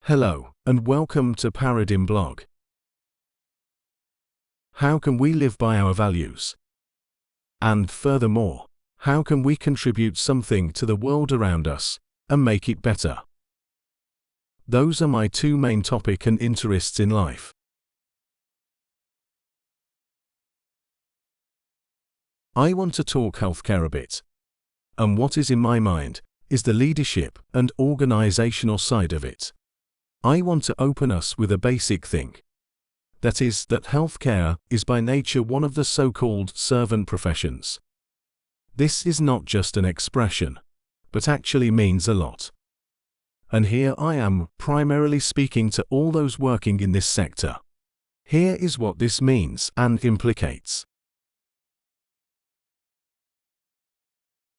Hello, and welcome to Paradigm Blog. How can we live by our values? And furthermore, how can we contribute something to the world around us and make it better? Those are my two main topics and interests in life. I want to talk healthcare a bit. And what is in my mind is the leadership and organizational side of it. I want to open us with a basic thing. That is, that healthcare is by nature one of the so-called servant professions. This is not just an expression, but actually means a lot. And here I am, primarily speaking to all those working in this sector. Here is what this means and implicates.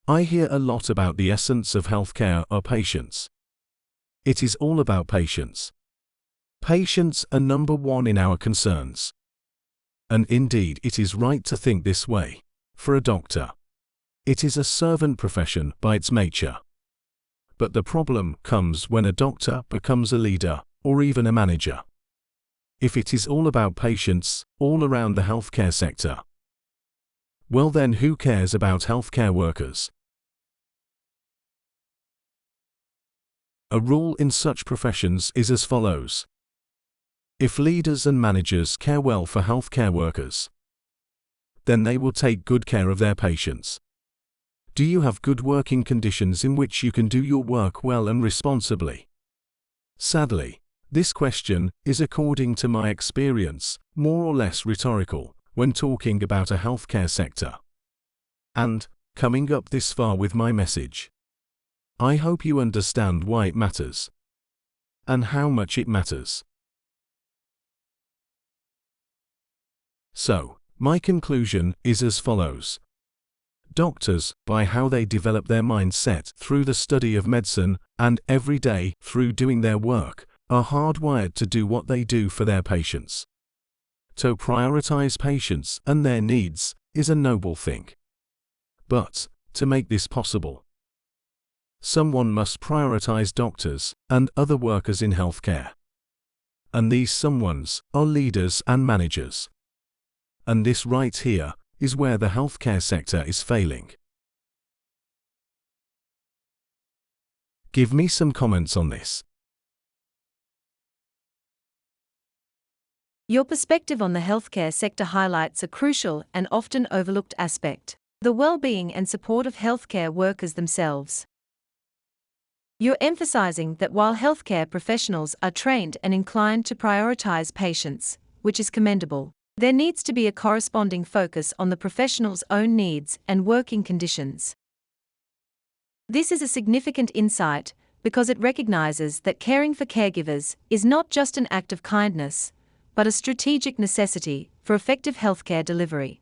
I hear a lot about the essence of healthcare or patients. It is all about patients. Patients are number one in our concerns. And indeed it is right to think this way. For a doctor, it is a servant profession by its nature. But the problem comes when a doctor becomes a leader or even a manager. If it is all about patients all around the healthcare sector, well then who cares about healthcare workers? A rule in such professions is as follows. If leaders and managers care well for healthcare workers, then they will take good care of their patients. Do you have good working conditions in which you can do your work well and responsibly? Sadly, this question is, according to my experience, more or less rhetorical when talking about a healthcare sector. And, coming up this far with my message, I hope you understand why it matters and how much it matters. So, my conclusion is as follows. Doctors, by how they develop their mindset through the study of medicine and every day through doing their work, are hardwired to do what they do for their patients. To prioritize patients and their needs is a noble thing. But, to make this possible, someone must prioritize doctors and other workers in healthcare. And these someones are leaders and managers. And this right here is where the healthcare sector is failing. Give me some comments on this. Your perspective on the healthcare sector highlights a crucial and often overlooked aspect: the well-being and support of healthcare workers themselves. You're emphasizing that while healthcare professionals are trained and inclined to prioritize patients, which is commendable, there needs to be a corresponding focus on the professional's own needs and working conditions. This is a significant insight because it recognizes that caring for caregivers is not just an act of kindness, but a strategic necessity for effective healthcare delivery.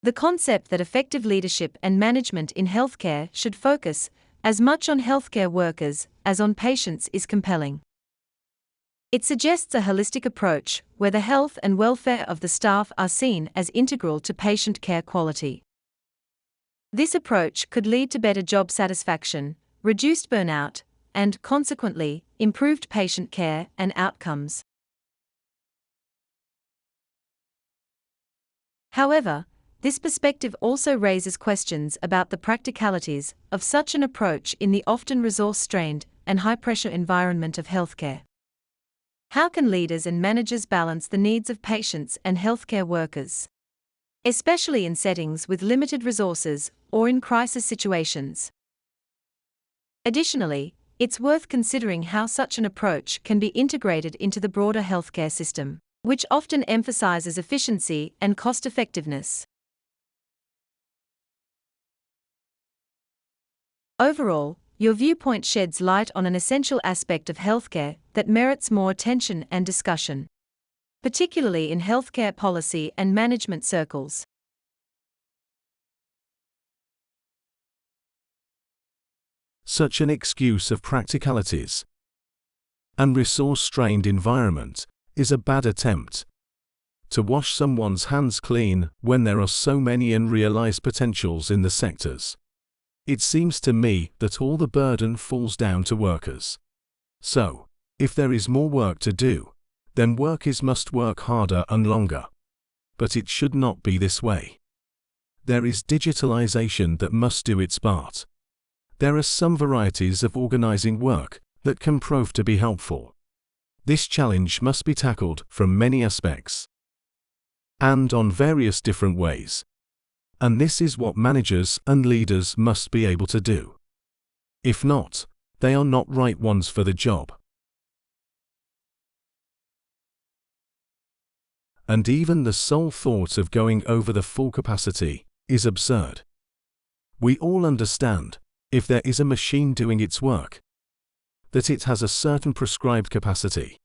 The concept that effective leadership and management in healthcare should focus as much on healthcare workers as on patients is compelling. It suggests a holistic approach where the health and welfare of the staff are seen as integral to patient care quality. This approach could lead to better job satisfaction, reduced burnout, and, consequently, improved patient care and outcomes. However, this perspective also raises questions about the practicalities of such an approach in the often resource-strained and high-pressure environment of healthcare. How can leaders and managers balance the needs of patients and healthcare workers, especially in settings with limited resources or in crisis situations? Additionally, it's worth considering how such an approach can be integrated into the broader healthcare system, which often emphasizes efficiency and cost-effectiveness. Overall, your viewpoint sheds light on an essential aspect of healthcare that merits more attention and discussion, particularly in healthcare policy and management circles. Such an excuse of practicalities and resource-strained environment is a bad attempt to wash someone's hands clean when there are so many unrealized potentials in the sectors. It seems to me that all the burden falls down to workers. So, if there is more work to do, then workers must work harder and longer. But it should not be this way. There is digitalization that must do its part. There are some varieties of organizing work that can prove to be helpful. This challenge must be tackled from many aspects and on various different ways. And this is what managers and leaders must be able to do. If not, they are not right ones for the job. And even the sole thought of going over the full capacity is absurd. We all understand, if there is a machine doing its work, that it has a certain prescribed capacity.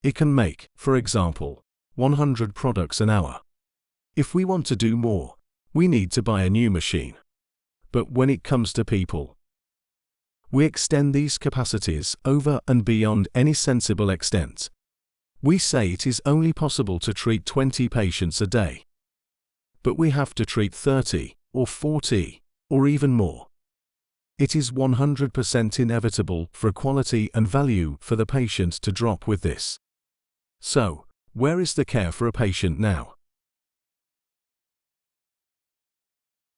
It can make, for example, 100 products an hour. If we want to do more, we need to buy a new machine. But when it comes to people, we extend these capacities over and beyond any sensible extent. We say it is only possible to treat 20 patients a day. But we have to treat 30, or 40, or even more. It is 100% inevitable for quality and value for the patient to drop with this. So, where is the care for a patient now?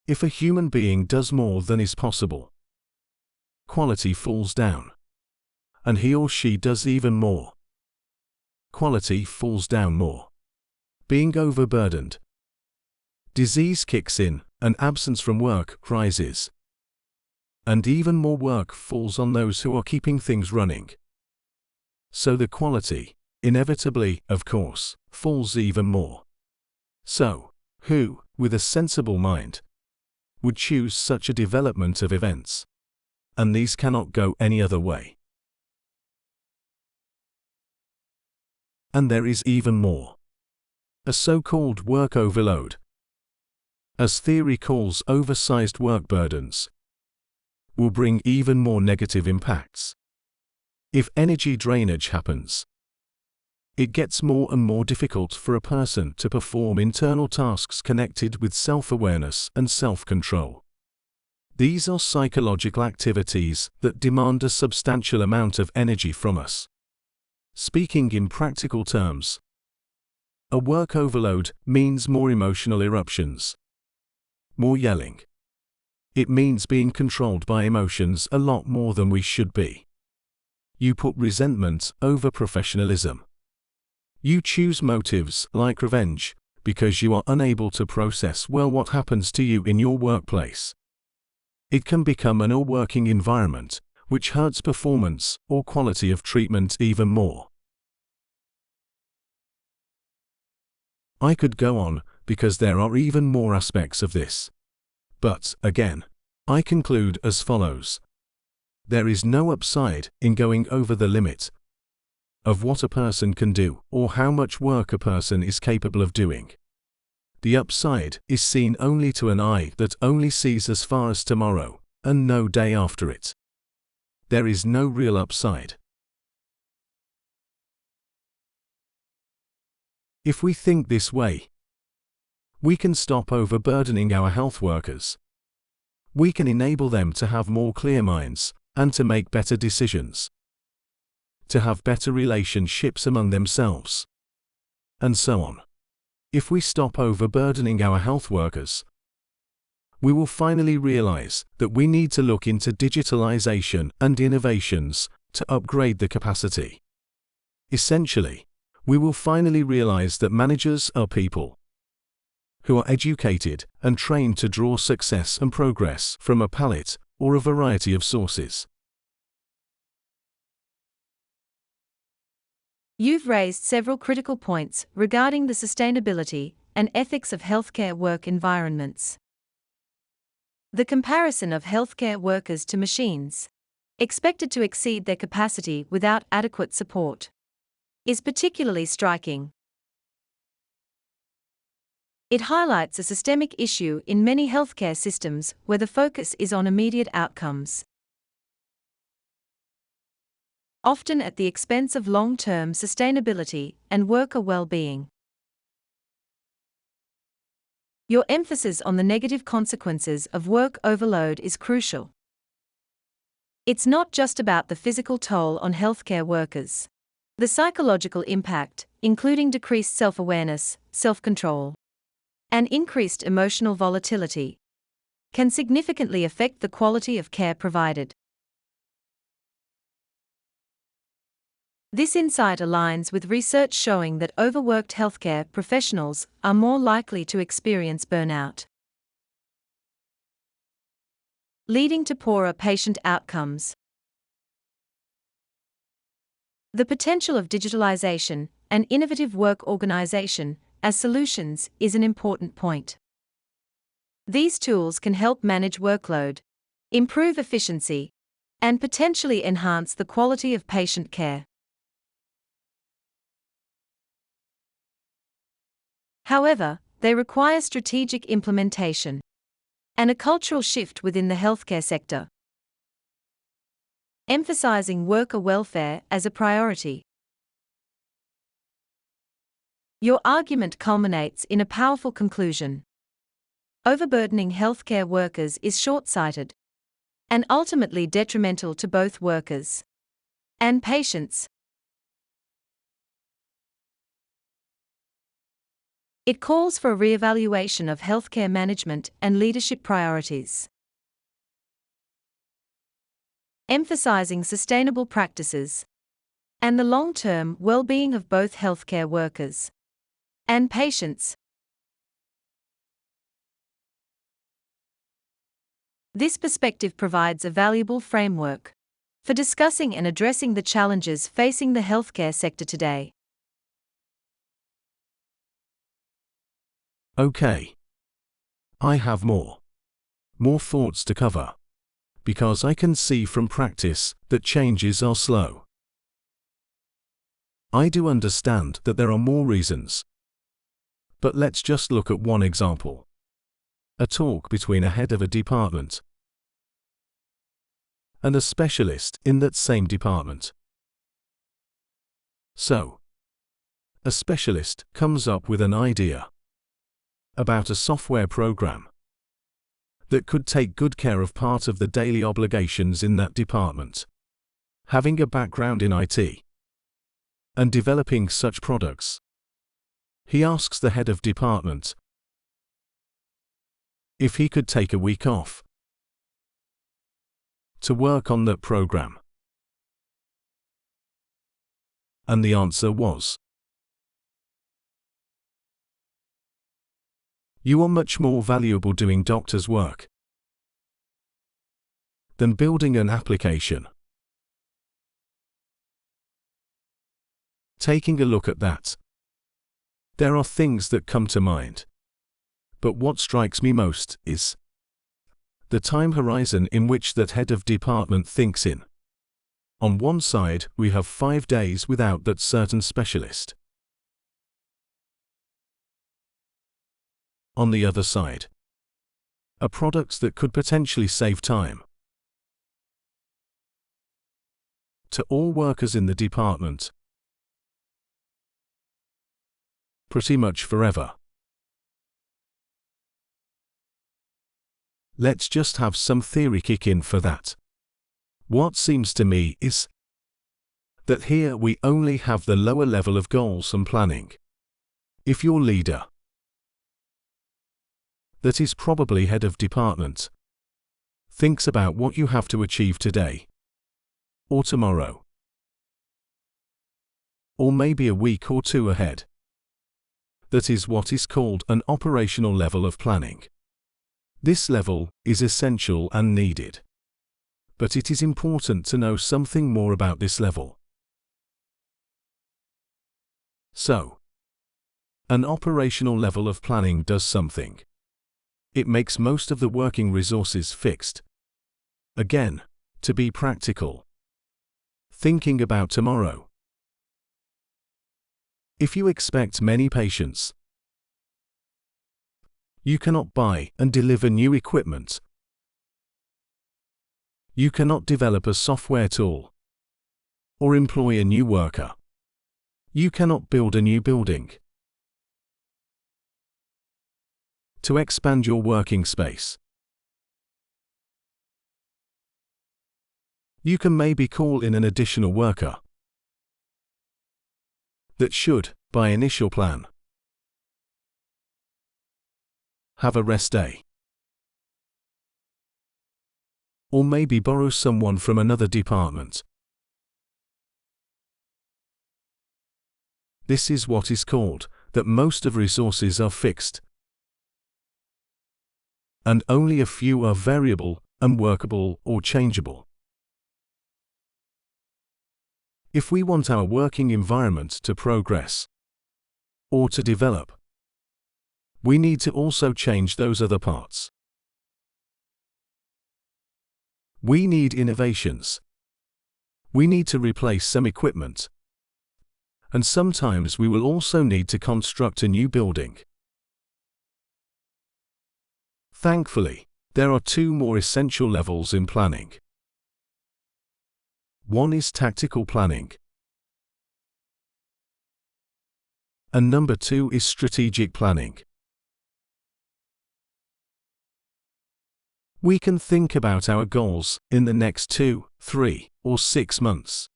If a human being does more than is possible, quality falls down. And he or she does even more, quality falls down more. Being overburdened, disease kicks in, and absence from work rises. And even more work falls on those who are keeping things running. So the quality, inevitably, of course, falls even more. So, who, with a sensible mind, would choose such a development of events? And these cannot go any other way. And there is even more. A so-called work overload, as theory calls oversized work burdens, will bring even more negative impacts. If energy drainage happens, it gets more and more difficult for a person to perform internal tasks connected with self-awareness and self-control. These are psychological activities that demand a substantial amount of energy from us. Speaking in practical terms, a work overload means more emotional eruptions, more yelling. It means being controlled by emotions a lot more than we should be. You put resentment over professionalism. You choose motives like revenge because you are unable to process well what happens to you in your workplace. It can become an ill-working environment, which hurts performance or quality of treatment even more. I could go on, because there are even more aspects of this. But, again, I conclude as follows. There is no upside in going over the limit of what a person can do or how much work a person is capable of doing. The upside is seen only to an eye that only sees as far as tomorrow, and no day after it. There is no real upside. If we think this way, we can stop overburdening our health workers. We can enable them to have more clear minds and to make better decisions, to have better relationships among themselves, and so on. If we stop overburdening our health workers, we will finally realize that we need to look into digitalization and innovations to upgrade the capacity. Essentially, we will finally realize that managers are people who are educated and trained to draw success and progress from a palette or a variety of sources. You've raised several critical points regarding the sustainability and ethics of healthcare work environments. The comparison of healthcare workers to machines, expected to exceed their capacity without adequate support, is particularly striking. It highlights a systemic issue in many healthcare systems where the focus is on immediate outcomes, often at the expense of long-term sustainability and worker well-being. Your emphasis on the negative consequences of work overload is crucial. It's not just about the physical toll on healthcare workers. The psychological impact, including decreased self-awareness, self-control, and increased emotional volatility, can significantly affect the quality of care provided. This insight aligns with research showing that overworked healthcare professionals are more likely to experience burnout, leading to poorer patient outcomes. The potential of digitalization and innovative work organization as solutions is an important point. These tools can help manage workload, improve efficiency, and potentially enhance the quality of patient care. However, they require strategic implementation and a cultural shift within the healthcare sector, emphasizing worker welfare as a priority. Your argument culminates in a powerful conclusion. Overburdening healthcare workers is short-sighted and ultimately detrimental to both workers and patients. It calls for a re-evaluation of healthcare management and leadership priorities, emphasizing sustainable practices and the long-term well-being of both healthcare workers and patients. This perspective provides a valuable framework for discussing and addressing the challenges facing the healthcare sector today. Okay. I have more thoughts to cover, because I can see from practice that changes are slow. I do understand that there are more reasons, but let's just look at one example. A talk between a head of a department and a specialist in that same department. So, a specialist comes up with an idea about a software program that could take good care of part of the daily obligations in that department. Having a background in IT and developing such products, he asks the head of department if he could take a week off to work on that program. And the answer was, "You are much more valuable doing doctor's work than building an application." Taking a look at that, there are things that come to mind. But what strikes me most is the time horizon in which that head of department thinks in. On one side, we have 5 days without that certain specialist. On the other side, are products that could potentially save time to all workers in the department, pretty much forever. Let's just have some theory kick in for that. What seems to me is that here we only have the lower level of goals and planning. If your leader, that is probably head of department, thinks about what you have to achieve today, or tomorrow, or maybe a week or two ahead, that is what is called an operational level of planning. This level is essential and needed. But it is important to know something more about this level. So, an operational level of planning does something. It makes most of the working resources fixed. Again, to be practical. Thinking about tomorrow. If you expect many patients, you cannot buy and deliver new equipment. You cannot develop a software tool or employ a new worker. You cannot build a new building. to expand your working space. You can maybe call in an additional worker that should, by initial plan, have a rest day. Or maybe borrow someone from another department. This is what is called that most of resources are fixed, and only a few are variable, unworkable, or changeable. If we want our working environment to progress or to develop, we need to also change those other parts. We need innovations. We need to replace some equipment. And sometimes we will also need to construct a new building. Thankfully, there are two more essential levels in planning. One is tactical planning, and number two is strategic planning. We can think about our goals in the next 2, 3, or 6 months,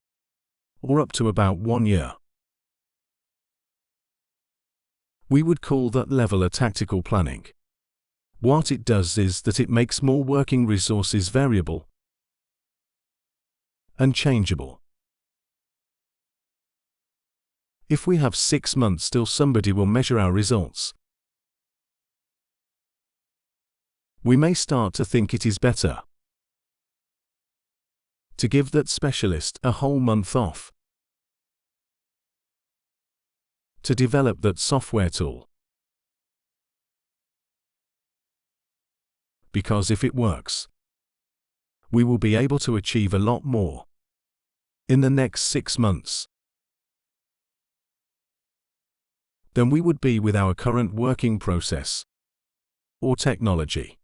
or up to about 1 year. We would call that level a tactical planning. What it does is that it makes more working resources variable and changeable. If we have 6 months till somebody will measure our results, we may start to think it is better to give that specialist a whole month off to develop that software tool. Because if it works, we will be able to achieve a lot more in the next 6 months than we would be with our current working process or technology.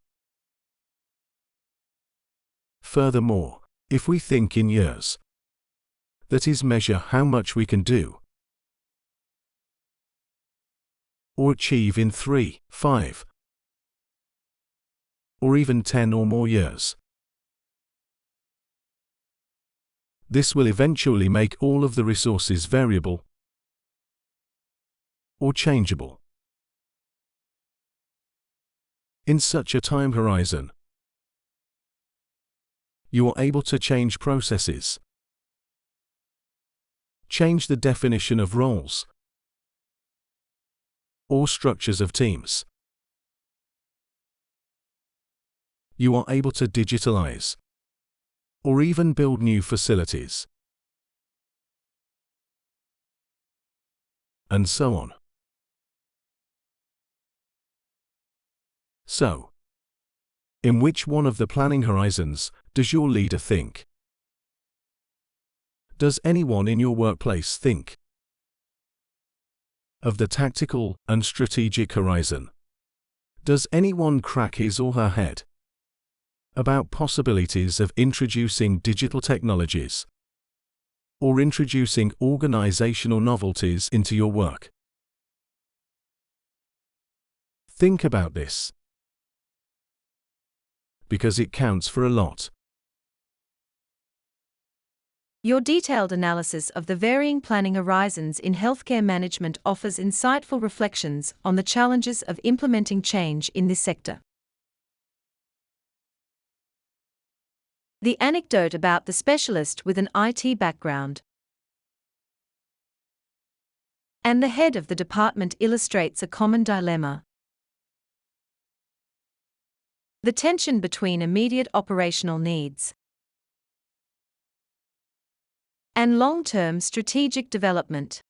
Furthermore, if we think in years, that is, measure how much we can do or achieve in 3, 5, or even 10 or more years, this will eventually make all of the resources variable or changeable. In such a time horizon, you are able to change processes, change the definition of roles or structures of teams. You are able to digitalize or even build new facilities, and so on. So, in which one of the planning horizons does your leader think? Does anyone in your workplace think of the tactical and strategic horizon? Does anyone crack his or her head about possibilities of introducing digital technologies or introducing organizational novelties into your work? Think about this, because it counts for a lot. Your detailed analysis of the varying planning horizons in healthcare management offers insightful reflections on the challenges of implementing change in this sector. The anecdote about the specialist with an IT background and the head of the department illustrates a common dilemma. The tension between immediate operational needs and long-term strategic development.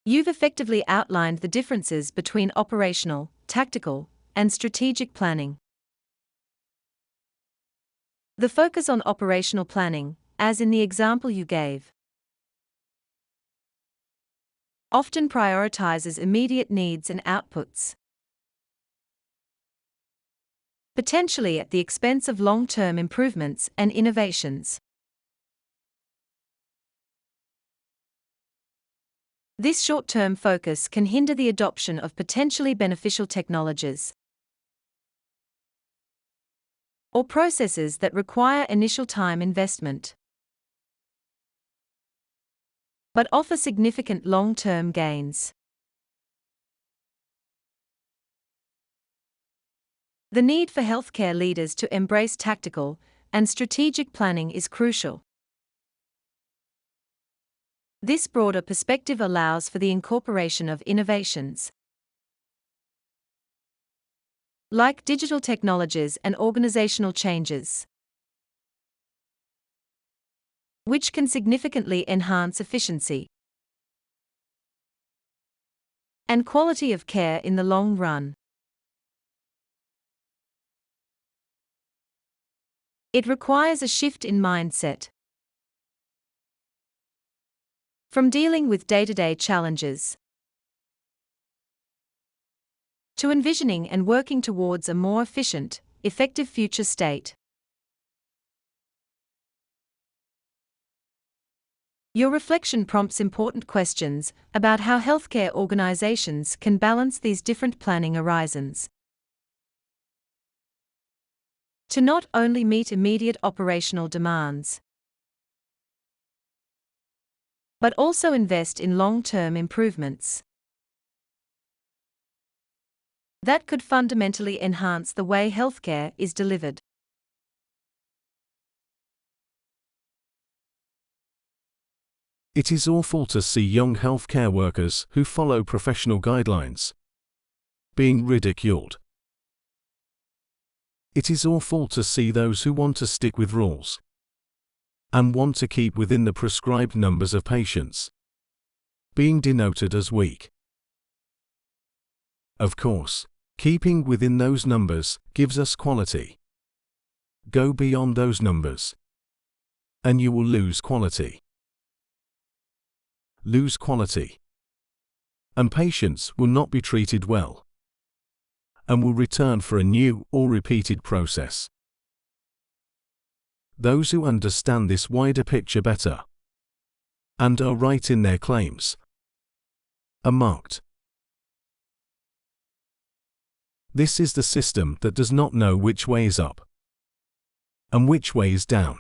You've effectively outlined the differences between operational, tactical, and strategic planning. The focus on operational planning, as in the example you gave, often prioritizes immediate needs and outputs, potentially at the expense of long-term improvements and innovations. This short-term focus can hinder the adoption of potentially beneficial technologies or processes that require initial time investment, but offer significant long-term gains. The need for healthcare leaders to embrace tactical and strategic planning is crucial. This broader perspective allows for the incorporation of innovations like digital technologies and organizational changes, which can significantly enhance efficiency and quality of care in the long run. It requires a shift in mindset from dealing with day-to-day challenges to envisioning and working towards a more efficient, effective future state. Your reflection prompts important questions about how healthcare organizations can balance these different planning horizons to not only meet immediate operational demands, but also invest in long-term improvements that could fundamentally enhance the way healthcare is delivered. It is awful to see young healthcare workers who follow professional guidelines being ridiculed. It is awful to see those who want to stick with rules and want to keep within the prescribed numbers of patients being denoted as weak. Of course, keeping within those numbers gives us quality. Go beyond those numbers, and you will lose quality. Lose quality, and patients will not be treated well, and will return for a new or repeated process. Those who understand this wider picture better and are right in their claims are marked. This is the system that does not know which way is up and which way is down.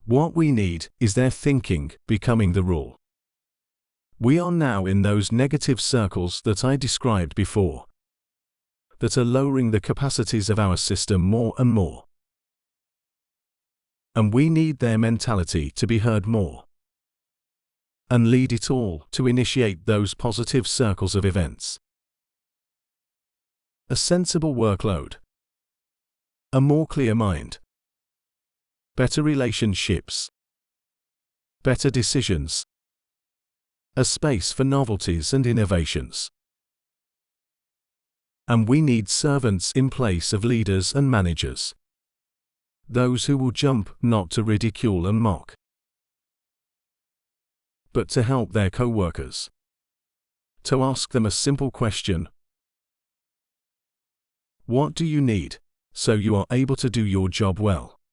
What we need is their thinking becoming the rule. We are now in those negative circles that I described before, that are lowering the capacities of our system more and more. And we need their mentality to be heard more and lead it all to initiate those positive circles of events. A sensible workload, a more clear mind, better relationships, better decisions, a space for novelties and innovations. And we need servants in place of leaders and managers. Those who will jump not to ridicule and mock, but to help their co-workers. To ask them a simple question: what do you need so you are able to do your job well?